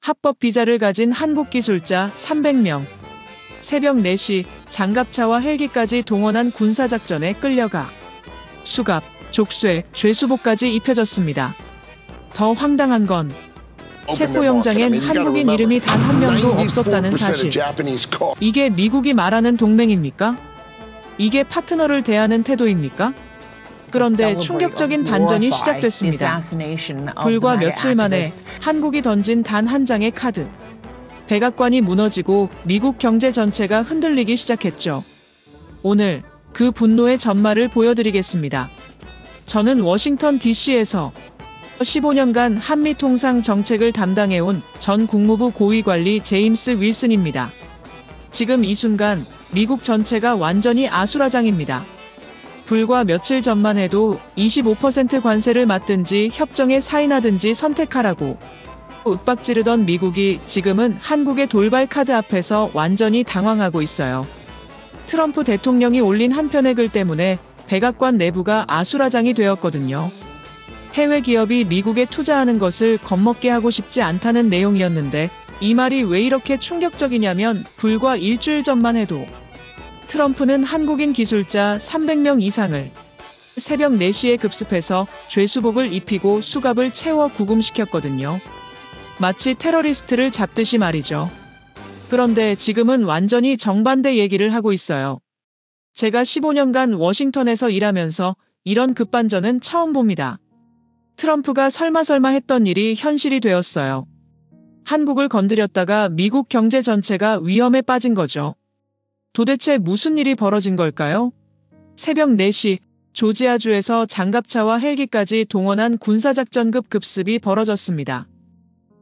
합법 비자를 가진 한국 기술자 300명. 새벽 4시 장갑차와 헬기까지 동원한 군사작전에 끌려가 수갑, 족쇄, 죄수복까지 입혀졌습니다. 더 황당한 건 체포영장엔 한국인 이름이 단 한 명도 없었다는 사실. 이게 미국이 말하는 동맹입니까? 이게 파트너를 대하는 태도입니까? 그런데 충격적인 반전이 시작됐습니다. 불과 며칠 만에 한국이 던진 단 한 장의 카드. 백악관이 무너지고 미국 경제 전체가 흔들리기 시작했죠. 오늘 그 분노의 전말을 보여드리겠습니다. 저는 워싱턴 DC에서 15년간 한미 통상 정책을 담당해온 전 국무부 고위관리 제임스 윌슨입니다. 지금 이 순간 미국 전체가 완전히 아수라장입니다. 불과 며칠 전만 해도 25% 관세를 맞든지 협정에 사인하든지 선택하라고 윽박지르던 미국이 지금은 한국의 돌발 카드 앞에서 완전히 당황하고 있어요. 트럼프 대통령이 올린 한 편의 글 때문에 백악관 내부가 아수라장이 되었거든요. 해외 기업이 미국에 투자하는 것을 겁먹게 하고 싶지 않다는 내용이었는데 이 말이 왜 이렇게 충격적이냐면 불과 일주일 전만 해도 트럼프는 한국인 기술자 300명 이상을 새벽 4시에 급습해서 죄수복을 입히고 수갑을 채워 구금시켰거든요. 마치 테러리스트를 잡듯이 말이죠. 그런데 지금은 완전히 정반대 얘기를 하고 있어요. 제가 15년간 워싱턴에서 일하면서 이런 급반전은 처음 봅니다. 트럼프가 설마 했던 일이 현실이 되었어요. 한국을 건드렸다가 미국 경제 전체가 위험에 빠진 거죠. 도대체 무슨 일이 벌어진 걸까요? 새벽 4시 조지아주에서 장갑차와 헬기까지 동원한 군사작전급 급습이 벌어졌습니다.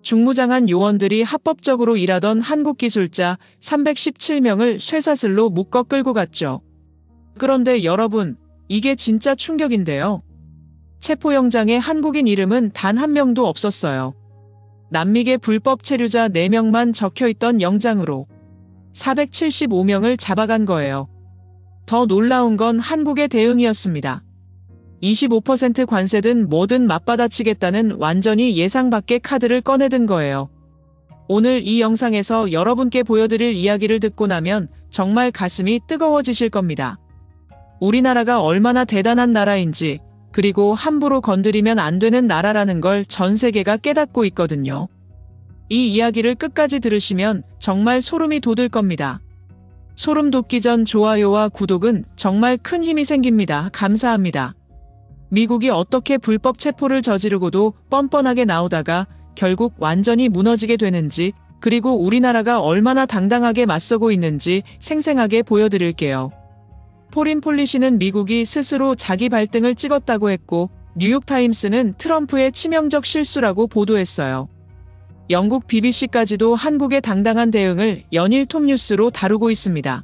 중무장한 요원들이 합법적으로 일하던 한국 기술자 317명을 쇠사슬로 묶어 끌고 갔죠. 그런데 여러분, 이게 진짜 충격인데요. 체포영장에 한국인 이름은 단 한 명도 없었어요. 남미계 불법 체류자 4명만 적혀있던 영장으로 475명을 잡아간 거예요. 더 놀라운 건 한국의 대응이었습니다. 25% 관세든 뭐든 맞받아치겠다는 완전히 예상 밖의 카드를 꺼내든 거예요. 오늘 이 영상에서 여러분께 보여드릴 이야기를 듣고 나면 정말 가슴이 뜨거워지실 겁니다. 우리나라가 얼마나 대단한 나라인지, 그리고 함부로 건드리면 안 되는 나라라는 걸 전 세계가 깨닫고 있거든요. 이 이야기를 끝까지 들으시면 정말 소름이 돋을 겁니다. 소름 돋기 전 좋아요와 구독은 정말 큰 힘이 생깁니다. 감사합니다. 미국이 어떻게 불법 체포를 저지르고도 뻔뻔하게 나오다가 결국 완전히 무너지게 되는지, 그리고 우리나라가 얼마나 당당하게 맞서고 있는지 생생하게 보여드릴게요. 포린 폴리시는 미국이 스스로 자기 발등을 찍었다고 했고, 뉴욕타임스는 트럼프의 치명적 실수라고 보도했어요. 영국 BBC까지도 한국의 당당한 대응을 연일 톱뉴스로 다루고 있습니다.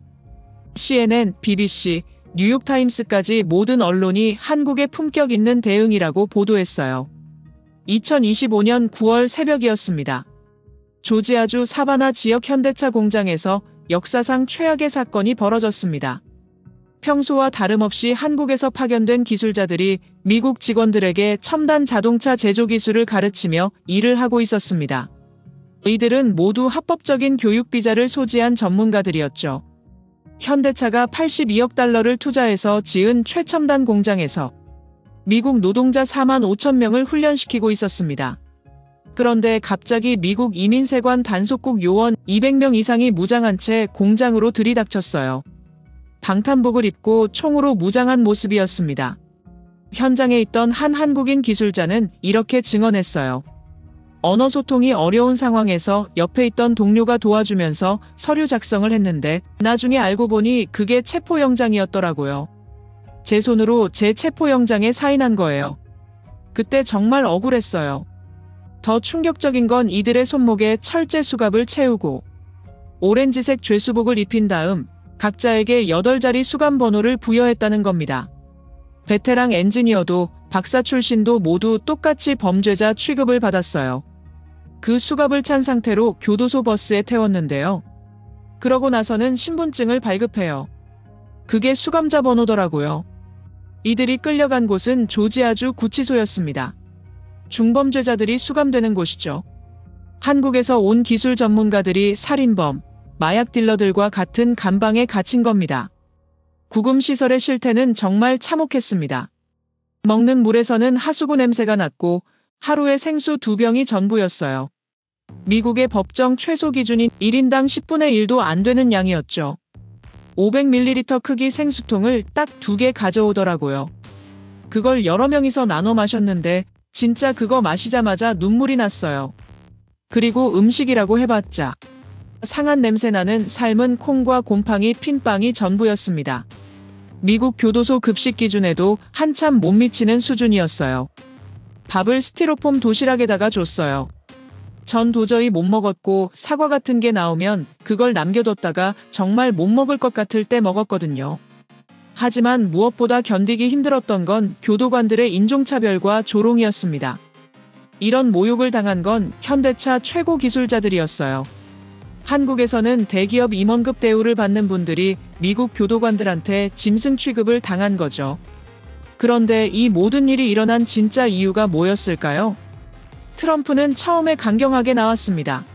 CNN, BBC, 뉴욕타임스까지 모든 언론이 한국의 품격 있는 대응이라고 보도했어요. 2025년 9월 새벽이었습니다. 조지아주 사바나 지역 현대차 공장에서 역사상 최악의 사건이 벌어졌습니다. 평소와 다름없이 한국에서 파견된 기술자들이 미국 직원들에게 첨단 자동차 제조 기술을 가르치며 일을 하고 있었습니다. 이들은 모두 합법적인 교육 비자를 소지한 전문가들이었죠. 현대차가 82억 달러를 투자해서 지은 최첨단 공장에서 미국 노동자 4만 5천 명을 훈련시키고 있었습니다. 그런데 갑자기 미국 이민세관 단속국 요원 200명 이상이 무장한 채 공장으로 들이닥쳤어요. 방탄복을 입고 총으로 무장한 모습이었습니다. 현장에 있던 한 한국인 기술자는 이렇게 증언했어요. 언어 소통이 어려운 상황에서 옆에 있던 동료가 도와주면서 서류 작성을 했는데 나중에 알고 보니 그게 체포영장이었더라고요. 제 손으로 제 체포영장에 사인한 거예요. 그때 정말 억울했어요. 더 충격적인 건 이들의 손목에 철제 수갑을 채우고 오렌지색 죄수복을 입힌 다음 각자에게 8자리 수감 번호를 부여했다는 겁니다. 베테랑 엔지니어도 박사 출신도 모두 똑같이 범죄자 취급을 받았어요. 그 수갑을 찬 상태로 교도소 버스에 태웠는데요. 그러고 나서는 신분증을 발급해요. 그게 수감자 번호더라고요. 이들이 끌려간 곳은 조지아주 구치소였습니다. 중범죄자들이 수감되는 곳이죠. 한국에서 온 기술 전문가들이 살인범, 마약 딜러들과 같은 감방에 갇힌 겁니다. 구금 시설의 실태는 정말 참혹했습니다. 먹는 물에서는 하수구 냄새가 났고 하루에 생수 2병이 전부였어요. 미국의 법정 최소 기준인 1인당 10분의 1도 안 되는 양이었죠. 500ml 크기 생수통을 딱 2개 가져오더라고요. 그걸 여러 명이서 나눠 마셨는데 진짜 그거 마시자마자 눈물이 났어요. 그리고 음식이라고 해봤자 상한 냄새 나는 삶은 콩과 곰팡이, 핀빵이 전부였습니다. 미국 교도소 급식 기준에도 한참 못 미치는 수준이었어요. 밥을 스티로폼 도시락에다가 줬어요. 전 도저히 못 먹었고 사과 같은 게 나오면 그걸 남겨뒀다가 정말 못 먹을 것 같을 때 먹었거든요. 하지만 무엇보다 견디기 힘들었던 건 교도관들의 인종차별과 조롱이었습니다. 이런 모욕을 당한 건 현대차 최고 기술자들이었어요. 한국에서는 대기업 임원급 대우를 받는 분들이 미국 교도관들한테 짐승 취급을 당한 거죠. 그런데 이 모든 일이 일어난 진짜 이유가 뭐였을까요? 트럼프는 처음에 강경하게 나왔습니다.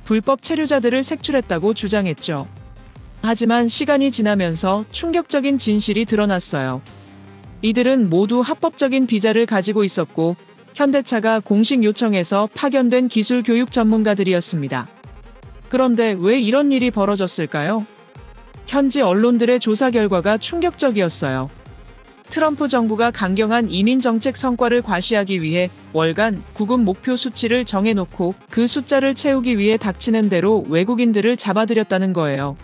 불법 체류자들을 색출했다고 주장했죠. 하지만 시간이 지나면서 충격적인 진실이 드러났어요. 이들은 모두 합법적인 비자를 가지고 있었고 현대차가 공식 요청해서 파견된 기술 교육 전문가들이었습니다. 그런데 왜 이런 일이 벌어졌을까요? 현지 언론들의 조사 결과가 충격적이었어요. 트럼프 정부가 강경한 이민 정책 성과를 과시하기 위해 월간 구금 목표 수치를 정해놓고 그 숫자를 채우기 위해 닥치는 대로 외국인들을 잡아들였다는 거예요.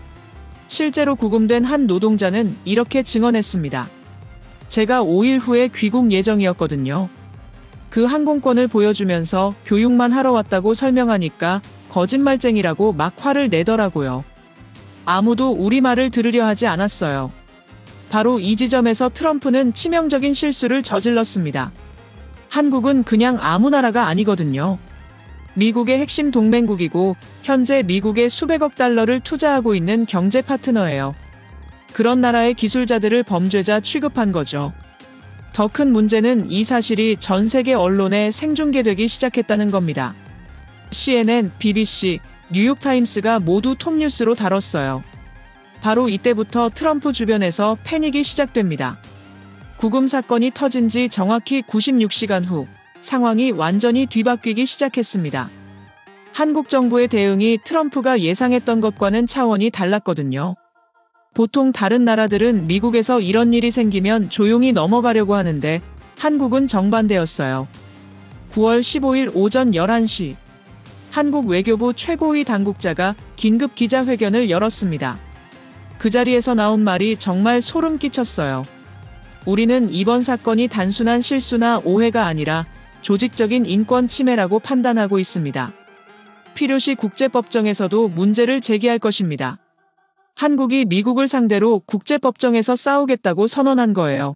실제로 구금된 한 노동자는 이렇게 증언했습니다. 제가 5일 후에 귀국 예정이었거든요. 그 항공권을 보여주면서 교육만 하러 왔다고 설명하니까 거짓말쟁이라고 막 화를 내더라고요. 아무도 우리 말을 들으려 하지 않았어요. 바로 이 지점에서 트럼프는 치명적인 실수를 저질렀습니다. 한국은 그냥 아무 나라가 아니거든요. 미국의 핵심 동맹국이고 현재 미국에 수백억 달러를 투자하고 있는 경제 파트너예요. 그런 나라의 기술자들을 범죄자 취급한 거죠. 더 큰 문제는 이 사실이 전 세계 언론에 생중계되기 시작했다는 겁니다. CNN, BBC, 뉴욕타임스가 모두 톱뉴스로 다뤘어요. 바로 이때부터 트럼프 주변에서 패닉이 시작됩니다. 구금 사건이 터진 지 정확히 96시간 후 상황이 완전히 뒤바뀌기 시작했습니다. 한국 정부의 대응이 트럼프가 예상했던 것과는 차원이 달랐거든요. 보통 다른 나라들은 미국에서 이런 일이 생기면 조용히 넘어가려고 하는데 한국은 정반대였어요. 9월 15일 오전 11시 한국 외교부 최고위 당국자가 긴급 기자회견을 열었습니다. 그 자리에서 나온 말이 정말 소름 끼쳤어요. 우리는 이번 사건이 단순한 실수나 오해가 아니라 조직적인 인권 침해라고 판단하고 있습니다. 필요시 국제법정에서도 문제를 제기할 것입니다. 한국이 미국을 상대로 국제법정에서 싸우겠다고 선언한 거예요.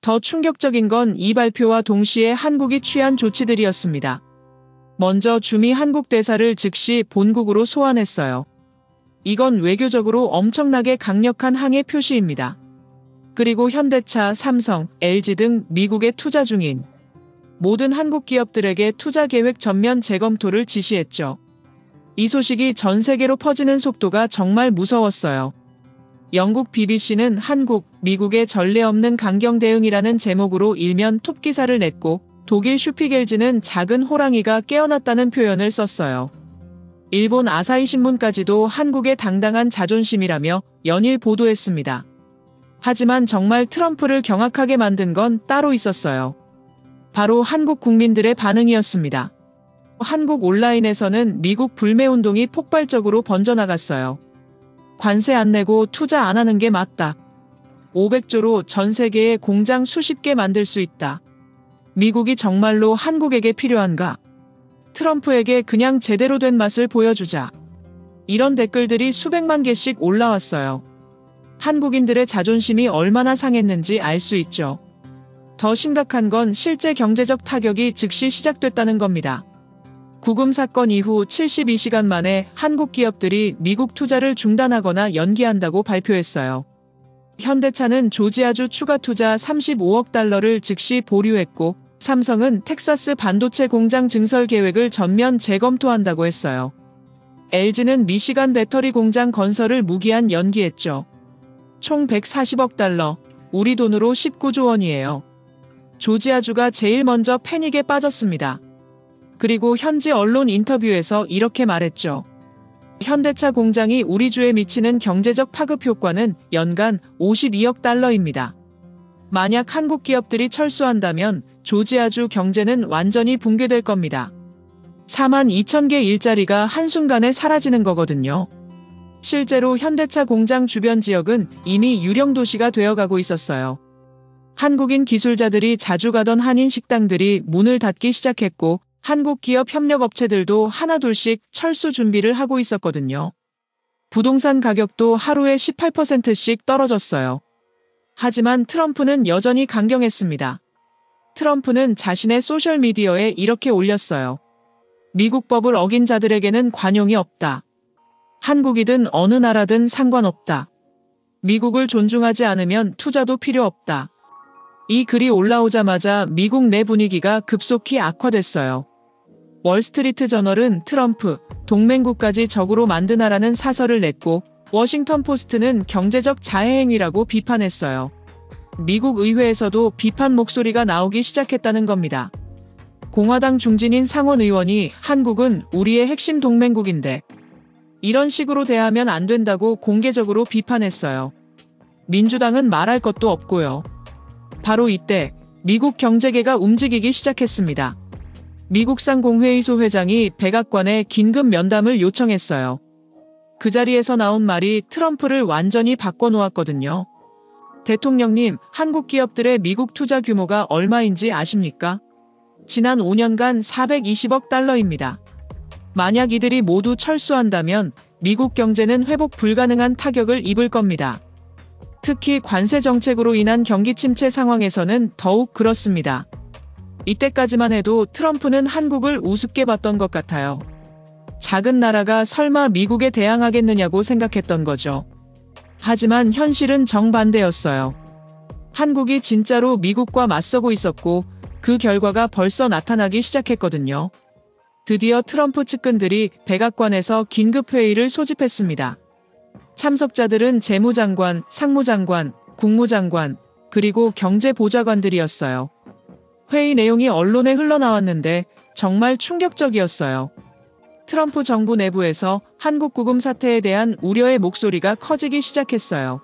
더 충격적인 건 이 발표와 동시에 한국이 취한 조치들이었습니다. 먼저 주미 한국 대사를 즉시 본국으로 소환했어요. 이건 외교적으로 엄청나게 강력한 항의 표시입니다. 그리고 현대차, 삼성, LG 등 미국에 투자 중인 모든 한국 기업들에게 투자 계획 전면 재검토를 지시했죠. 이 소식이 전 세계로 퍼지는 속도가 정말 무서웠어요. 영국 BBC는 한국, 미국의 전례 없는 강경 대응이라는 제목으로 일면 톱 기사를 냈고 독일 슈피겔즈는 작은 호랑이가 깨어났다는 표현을 썼어요. 일본 아사히 신문까지도 한국의 당당한 자존심이라며 연일 보도했습니다. 하지만 정말 트럼프를 경악하게 만든 건 따로 있었어요. 바로 한국 국민들의 반응이었습니다. 한국 온라인에서는 미국 불매운동이 폭발적으로 번져나갔어요. 관세 안 내고 투자 안 하는 게 맞다. 500조로 전 세계에 공장 수십 개 만들 수 있다. 미국이 정말로 한국에게 필요한가? 트럼프에게 그냥 제대로 된 맛을 보여주자. 이런 댓글들이 수백만 개씩 올라왔어요. 한국인들의 자존심이 얼마나 상했는지 알 수 있죠. 더 심각한 건 실제 경제적 타격이 즉시 시작됐다는 겁니다. 구금 사건 이후 72시간 만에 한국 기업들이 미국 투자를 중단하거나 연기한다고 발표했어요. 현대차는 조지아주 추가 투자 35억 달러를 즉시 보류했고 삼성은 텍사스 반도체 공장 증설 계획을 전면 재검토한다고 했어요. LG는 미시간 배터리 공장 건설을 무기한 연기했죠. 총 140억 달러, 우리 돈으로 19조 원이에요. 조지아주가 제일 먼저 패닉에 빠졌습니다. 그리고 현지 언론 인터뷰에서 이렇게 말했죠. 현대차 공장이 우리 주에 미치는 경제적 파급 효과는 연간 52억 달러입니다. 만약 한국 기업들이 철수한다면 조지아주 경제는 완전히 붕괴될 겁니다. 4만 2천 개 일자리가 한순간에 사라지는 거거든요. 실제로 현대차 공장 주변 지역은 이미 유령 도시가 되어가고 있었어요. 한국인 기술자들이 자주 가던 한인 식당들이 문을 닫기 시작했고 한국 기업 협력업체들도 하나둘씩 철수 준비를 하고 있었거든요. 부동산 가격도 하루에 18%씩 떨어졌어요. 하지만 트럼프는 여전히 강경했습니다. 트럼프는 자신의 소셜미디어에 이렇게 올렸어요. 미국 법을 어긴 자들에게는 관용이 없다. 한국이든 어느 나라든 상관없다. 미국을 존중하지 않으면 투자도 필요 없다. 이 글이 올라오자마자 미국 내 분위기가 급속히 악화됐어요. 월스트리트 저널은 트럼프, 동맹국까지 적으로 만드나라는 사설을 냈고 워싱턴 포스트는 경제적 자해행위라고 비판했어요. 미국 의회에서도 비판 목소리가 나오기 시작했다는 겁니다. 공화당 중진인 상원 의원이 한국은 우리의 핵심 동맹국인데 이런 식으로 대하면 안 된다고 공개적으로 비판했어요. 민주당은 말할 것도 없고요. 바로 이때 미국 경제계가 움직이기 시작했습니다. 미국 상공회의소 회장이 백악관에 긴급 면담을 요청했어요. 그 자리에서 나온 말이 트럼프를 완전히 바꿔놓았거든요. 대통령님, 한국 기업들의 미국 투자 규모가 얼마인지 아십니까? 지난 5년간 420억 달러입니다. 만약 이들이 모두 철수한다면 미국 경제는 회복 불가능한 타격을 입을 겁니다. 특히 관세 정책으로 인한 경기 침체 상황에서는 더욱 그렇습니다. 이때까지만 해도 트럼프는 한국을 우습게 봤던 것 같아요. 작은 나라가 설마 미국에 대항하겠느냐고 생각했던 거죠. 하지만 현실은 정반대였어요. 한국이 진짜로 미국과 맞서고 있었고 그 결과가 벌써 나타나기 시작했거든요. 드디어 트럼프 측근들이 백악관에서 긴급회의를 소집했습니다. 참석자들은 재무장관, 상무장관, 국무장관, 그리고 경제보좌관들이었어요. 회의 내용이 언론에 흘러나왔는데 정말 충격적이었어요. 트럼프 정부 내부에서 한국 구금 사태에 대한 우려의 목소리가 커지기 시작했어요.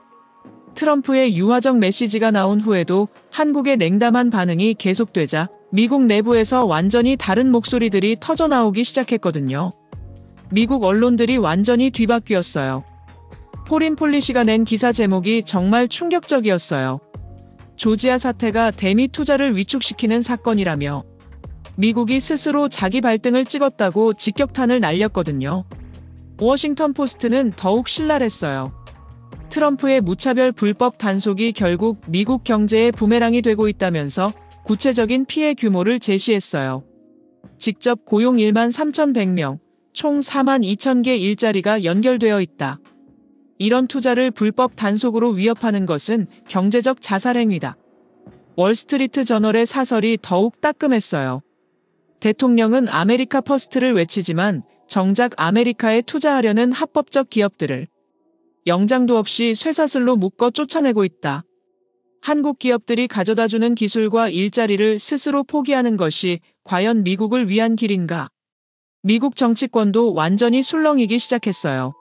트럼프의 유화적 메시지가 나온 후에도 한국의 냉담한 반응이 계속되자 미국 내부에서 완전히 다른 목소리들이 터져나오기 시작했거든요. 미국 언론들이 완전히 뒤바뀌었어요. 포린 폴리시가 낸 기사 제목이 정말 충격적이었어요. 조지아 사태가 대미 투자를 위축시키는 사건이라며 미국이 스스로 자기 발등을 찍었다고 직격탄을 날렸거든요. 워싱턴 포스트는 더욱 신랄했어요. 트럼프의 무차별 불법 단속이 결국 미국 경제에 부메랑이 되고 있다면서 구체적인 피해 규모를 제시했어요. 직접 고용 1만 3,100명, 총 4만 2천 개 일자리가 연결되어 있다. 이런 투자를 불법 단속으로 위협하는 것은 경제적 자살행위다. 월스트리트 저널의 사설이 더욱 따끔했어요. 대통령은 아메리카 퍼스트를 외치지만 정작 아메리카에 투자하려는 합법적 기업들을 영장도 없이 쇠사슬로 묶어 쫓아내고 있다. 한국 기업들이 가져다주는 기술과 일자리를 스스로 포기하는 것이 과연 미국을 위한 길인가? 미국 정치권도 완전히 술렁이기 시작했어요.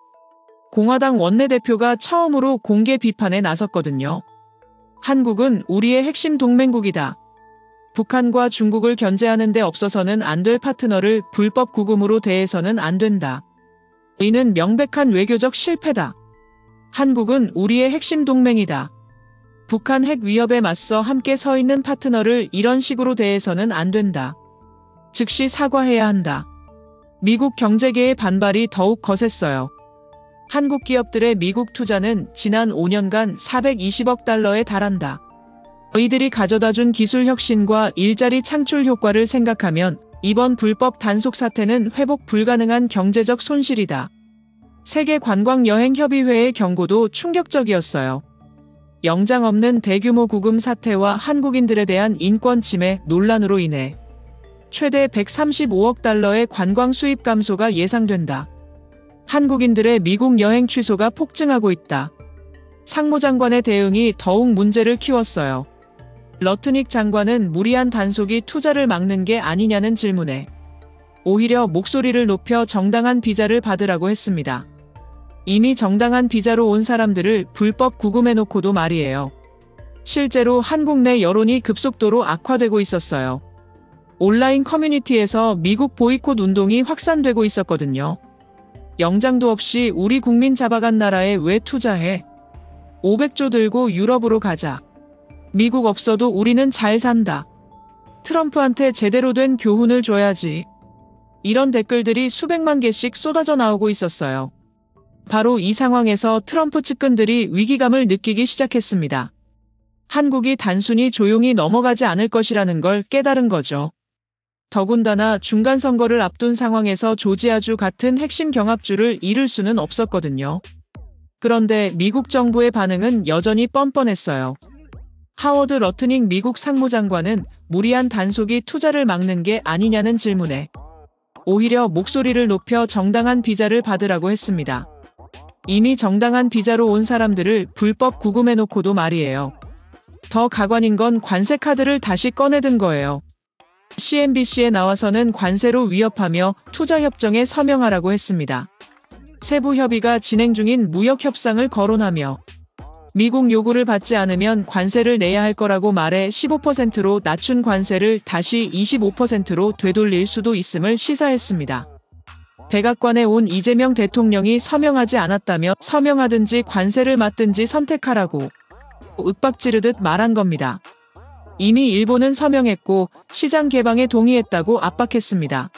공화당 원내대표가 처음으로 공개 비판에 나섰거든요. 한국은 우리의 핵심 동맹국이다. 북한과 중국을 견제하는 데 없어서는 안 될 파트너를 불법 구금으로 대해서는 안 된다. 이는 명백한 외교적 실패다. 한국은 우리의 핵심 동맹이다. 북한 핵 위협에 맞서 함께 서 있는 파트너를 이런 식으로 대해서는 안 된다. 즉시 사과해야 한다. 미국 경제계의 반발이 더욱 거셌어요. 한국 기업들의 미국 투자는 지난 5년간 420억 달러에 달한다. 이들이 가져다준 기술 혁신과 일자리 창출 효과를 생각하면 이번 불법 단속 사태는 회복 불가능한 경제적 손실이다. 세계관광여행협의회의 경고도 충격적이었어요. 영장 없는 대규모 구금 사태와 한국인들에 대한 인권 침해 논란으로 인해 최대 135억 달러의 관광 수입 감소가 예상된다. 한국인들의 미국 여행 취소가 폭증하고 있다. 상무장관의 대응이 더욱 문제를 키웠어요. 러트닉 장관은 무리한 단속이 투자를 막는 게 아니냐는 질문에 오히려 목소리를 높여 정당한 비자를 받으라고 했습니다. 이미 정당한 비자로 온 사람들을 불법 구금해놓고도 말이에요. 실제로 한국 내 여론이 급속도로 악화되고 있었어요. 온라인 커뮤니티에서 미국 보이콧 운동이 확산되고 있었거든요. 영장도 없이 우리 국민 잡아간 나라에 왜 투자해? 500조 들고 유럽으로 가자. 미국 없어도 우리는 잘 산다. 트럼프한테 제대로 된 교훈을 줘야지. 이런 댓글들이 수백만 개씩 쏟아져 나오고 있었어요. 바로 이 상황에서 트럼프 측근들이 위기감을 느끼기 시작했습니다. 한국이 단순히 조용히 넘어가지 않을 것이라는 걸 깨달은 거죠. 더군다나 중간선거를 앞둔 상황에서 조지아주 같은 핵심 경합주를 잃을 수는 없었거든요. 그런데 미국 정부의 반응은 여전히 뻔뻔했어요. 하워드 러트닉 미국 상무장관은 무리한 단속이 투자를 막는 게 아니냐는 질문에 오히려 목소리를 높여 정당한 비자를 받으라고 했습니다. 이미 정당한 비자로 온 사람들을 불법 구금해놓고도 말이에요. 더 가관인 건 관세 카드를 다시 꺼내든 거예요. CNBC에 나와서는 관세로 위협하며 투자협정에 서명하라고 했습니다. 세부 협의가 진행 중인 무역협상을 거론하며 미국 요구를 받지 않으면 관세를 내야 할 거라고 말해 15%로 낮춘 관세를 다시 25%로 되돌릴 수도 있음을 시사했습니다. 백악관에 온 이재명 대통령이 서명하지 않았다며 서명하든지 관세를 맞든지 선택하라고 윽박지르듯 말한 겁니다. 이미 일본은 서명했고 시장 개방에 동의했다고 압박했습니다.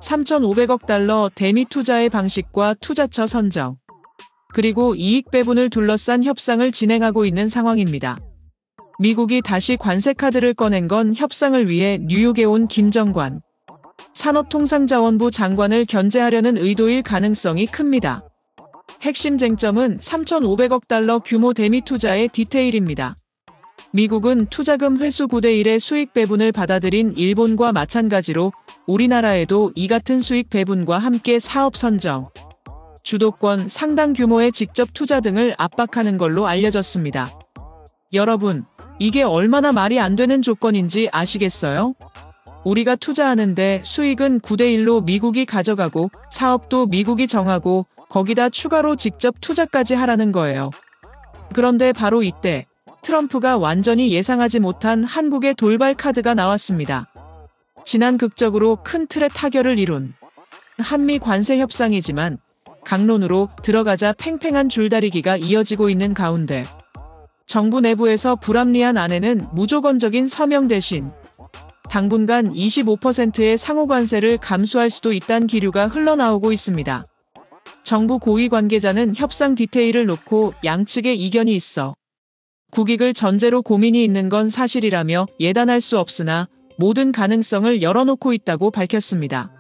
3,500억 달러 대미 투자의 방식과 투자처 선정, 그리고 이익 배분을 둘러싼 협상을 진행하고 있는 상황입니다. 미국이 다시 관세 카드를 꺼낸 건 협상을 위해 뉴욕에 온 김정관 산업통상자원부 장관을 견제하려는 의도일 가능성이 큽니다. 핵심 쟁점은 3,500억 달러 규모 대미 투자의 디테일입니다. 미국은 투자금 회수 9대 1의 수익 배분을 받아들인 일본과 마찬가지로 우리나라에도 이 같은 수익 배분과 함께 사업 선정, 주도권, 상당 규모의 직접 투자 등을 압박하는 걸로 알려졌습니다. 여러분, 이게 얼마나 말이 안 되는 조건인지 아시겠어요? 우리가 투자하는데 수익은 9대 1로 미국이 가져가고 사업도 미국이 정하고 거기다 추가로 직접 투자까지 하라는 거예요. 그런데 바로 이때 트럼프가 완전히 예상하지 못한 한국의 돌발 카드가 나왔습니다. 지난 극적으로 큰 틀의 타결을 이룬 한미 관세 협상이지만 강론으로 들어가자 팽팽한 줄다리기가 이어지고 있는 가운데 정부 내부에서 불합리한 안에는 무조건적인 서명 대신 당분간 25%의 상호관세를 감수할 수도 있다는 기류가 흘러나오고 있습니다. 정부 고위 관계자는 협상 디테일을 놓고 양측의 이견이 있어 국익을 전제로 고민이 있는 건 사실이라며 예단할 수 없으나 모든 가능성을 열어놓고 있다고 밝혔습니다.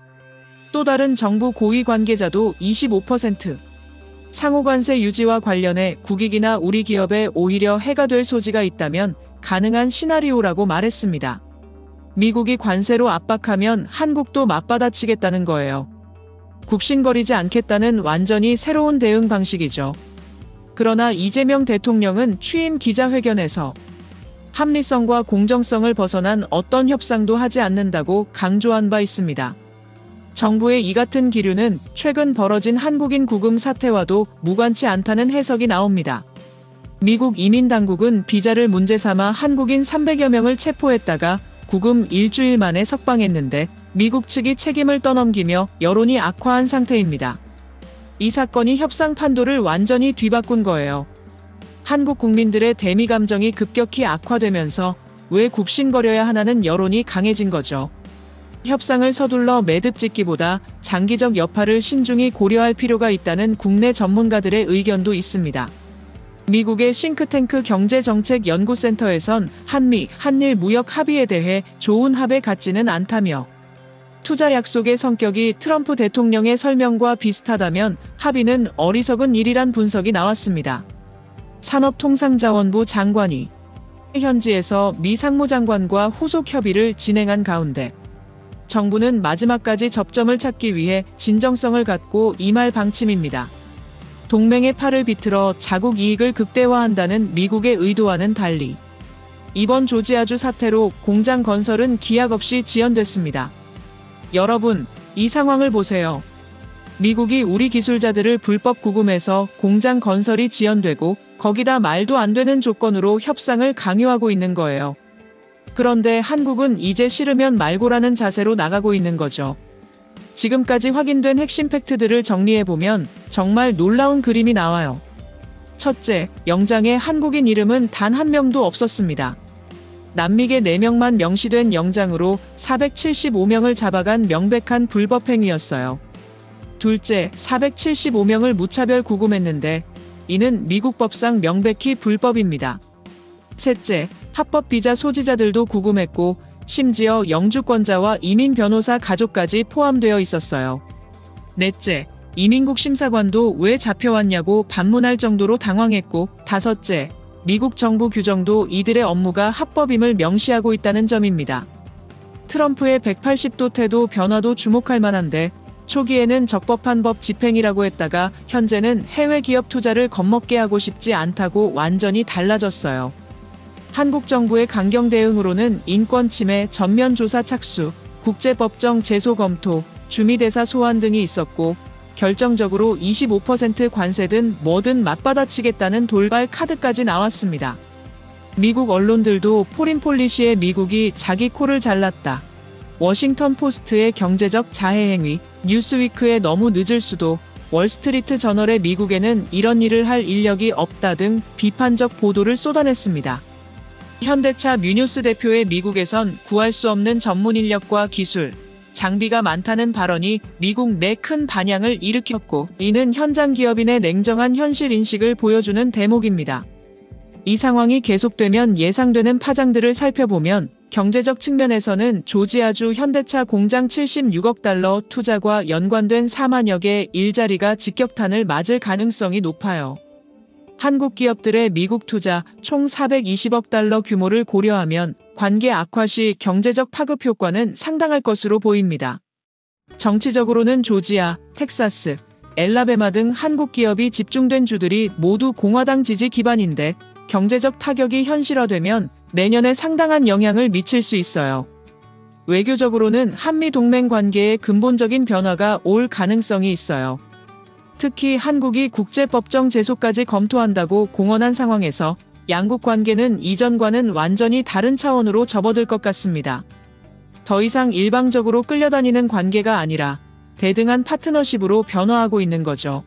또 다른 정부 고위 관계자도 25% 상호관세 유지와 관련해 국익이나 우리 기업에 오히려 해가 될 소지가 있다면 가능한 시나리오라고 말했습니다. 미국이 관세로 압박하면 한국도 맞받아치겠다는 거예요. 굽신거리지 않겠다는 완전히 새로운 대응 방식이죠. 그러나 이재명 대통령은 취임 기자회견에서 합리성과 공정성을 벗어난 어떤 협상도 하지 않는다고 강조한 바 있습니다. 정부의 이 같은 기류는 최근 벌어진 한국인 구금 사태와도 무관치 않다는 해석이 나옵니다. 미국 이민당국은 비자를 문제 삼아 한국인 300여 명을 체포했다가 구금 일주일 만에 석방했는데 미국 측이 책임을 떠넘기며 여론이 악화한 상태입니다. 이 사건이 협상 판도를 완전히 뒤바꾼 거예요. 한국 국민들의 대미 감정이 급격히 악화되면서 왜 굽신거려야 하나는 여론이 강해진 거죠. 협상을 서둘러 매듭 짓기보다 장기적 여파를 신중히 고려할 필요가 있다는 국내 전문가들의 의견도 있습니다. 미국의 싱크탱크 경제정책연구센터에선 한미, 한일 무역 합의에 대해 좋은 합에 같지는 않다며 투자 약속의 성격이 트럼프 대통령의 설명과 비슷하다면 합의는 어리석은 일이란 분석이 나왔습니다. 산업통상자원부 장관이 현지에서 미 상무장관과 후속 협의를 진행한 가운데 정부는 마지막까지 접점을 찾기 위해 진정성을 갖고 임할 방침입니다. 동맹의 팔을 비틀어 자국 이익을 극대화한다는 미국의 의도와는 달리 이번 조지아주 사태로 공장 건설은 기약 없이 지연됐습니다. 여러분, 이 상황을 보세요. 미국이 우리 기술자들을 불법 구금해서 공장 건설이 지연되고 거기다 말도 안 되는 조건으로 협상을 강요하고 있는 거예요. 그런데 한국은 이제 싫으면 말고라는 자세로 나가고 있는 거죠. 지금까지 확인된 핵심 팩트들을 정리해보면 정말 놀라운 그림이 나와요. 첫째, 영장에 한국인 이름은 단 한 명도 없었습니다. 남미계 4명만 명시된 영장으로 475명을 잡아간 명백한 불법 행위였어요. 둘째, 475명을 무차별 구금했는데 이는 미국 법상 명백히 불법입니다. 셋째, 합법 비자 소지자들도 구금했고 심지어 영주권자와 이민 변호사 가족까지 포함되어 있었어요. 넷째, 이민국 심사관도 왜 잡혀왔냐고 반문할 정도로 당황했고 다섯째, 미국 정부 규정도 이들의 업무가 합법임을 명시하고 있다는 점입니다. 트럼프의 180도 태도 변화도 주목할 만한데 초기에는 적법한 법 집행이라고 했다가 현재는 해외 기업 투자를 겁먹게 하고 싶지 않다고 완전히 달라졌어요. 한국 정부의 강경 대응으로는 인권 침해 전면 조사 착수, 국제법정 제소 검토, 주미대사 소환 등이 있었고 결정적으로 25% 관세 든 뭐든 맞받아치겠다는 돌발 카드까지 나왔습니다. 미국 언론들도 포린 폴리시에 미국이 자기 코를 잘랐다. 워싱턴 포스트의 경제적 자해 행위, 뉴스위크에 너무 늦을 수도, 월스트리트 저널의 미국에는 이런 일을 할 인력이 없다 등 비판적 보도를 쏟아냈습니다. 현대차 뮤뇨스 대표의 미국에선 구할 수 없는 전문 인력과 기술, 장비가 많다는 발언이 미국 내 큰 반향을 일으켰고 이는 현장 기업인의 냉정한 현실 인식을 보여주는 대목입니다. 이 상황이 계속되면 예상되는 파장들을 살펴보면 경제적 측면에서는 조지아주 현대차 공장 76억 달러 투자과 연관된 4만여 개의 일자리가 직격탄을 맞을 가능성이 높아요. 한국 기업들의 미국 투자 총 420억 달러 규모를 고려하면 관계 악화 시 경제적 파급 효과는 상당할 것으로 보입니다. 정치적으로는 조지아, 텍사스, 엘라베마 등 한국 기업이 집중된 주들이 모두 공화당 지지 기반인데 경제적 타격이 현실화되면 내년에 상당한 영향을 미칠 수 있어요. 외교적으로는 한미 동맹 관계에 근본적인 변화가 올 가능성이 있어요. 특히 한국이 국제법정 제소까지 검토한다고 공언한 상황에서 양국 관계는 이전과는 완전히 다른 차원으로 접어들 것 같습니다. 더 이상 일방적으로 끌려다니는 관계가 아니라 대등한 파트너십으로 변화하고 있는 거죠.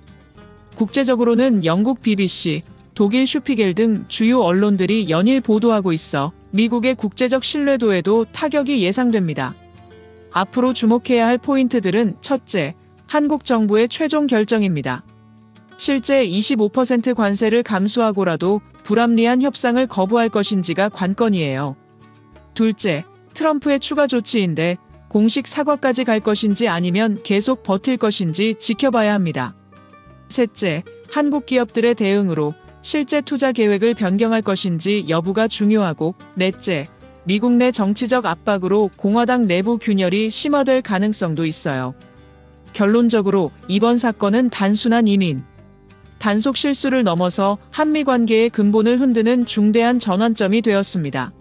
국제적으로는 영국 BBC, 독일 슈피겔 등 주요 언론들이 연일 보도하고 있어 미국의 국제적 신뢰도에도 타격이 예상됩니다. 앞으로 주목해야 할 포인트들은 첫째, 한국 정부의 최종 결정입니다. 실제 25% 관세를 감수하고라도 불합리한 협상을 거부할 것인지가 관건이에요. 둘째, 트럼프의 추가 조치인데 공식 사과까지 갈 것인지 아니면 계속 버틸 것인지 지켜봐야 합니다. 셋째, 한국 기업들의 대응으로 실제 투자 계획을 변경할 것인지 여부가 중요하고 넷째, 미국 내 정치적 압박으로 공화당 내부 균열이 심화될 가능성도 있어요. 결론적으로 이번 사건은 단순한 이민, 단속 실수를 넘어서 한미 관계의 근본을 흔드는 중대한 전환점이 되었습니다.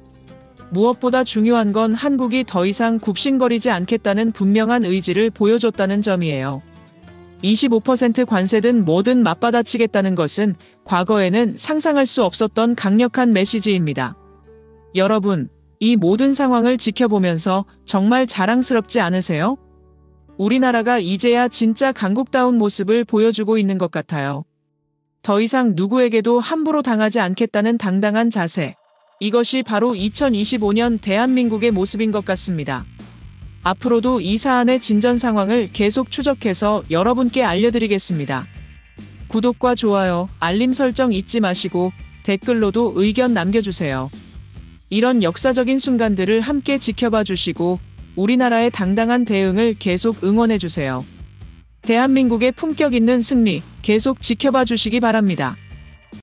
무엇보다 중요한 건 한국이 더 이상 굽신거리지 않겠다는 분명한 의지를 보여줬다는 점이에요. 25% 관세든 뭐든 맞받아치겠다는 것은 과거에는 상상할 수 없었던 강력한 메시지입니다. 여러분, 이 모든 상황을 지켜보면서 정말 자랑스럽지 않으세요? 우리나라가 이제야 진짜 강국다운 모습을 보여주고 있는 것 같아요. 더 이상 누구에게도 함부로 당하지 않겠다는 당당한 자세. 이것이 바로 2025년 대한민국의 모습인 것 같습니다. 앞으로도 이 사안의 진전 상황을 계속 추적해서 여러분께 알려드리겠습니다. 구독과 좋아요, 알림 설정 잊지 마시고 댓글로도 의견 남겨주세요. 이런 역사적인 순간들을 함께 지켜봐 주시고 우리나라의 당당한 대응을 계속 응원해 주세요. 대한민국의 품격 있는 승리 계속 지켜봐 주시기 바랍니다.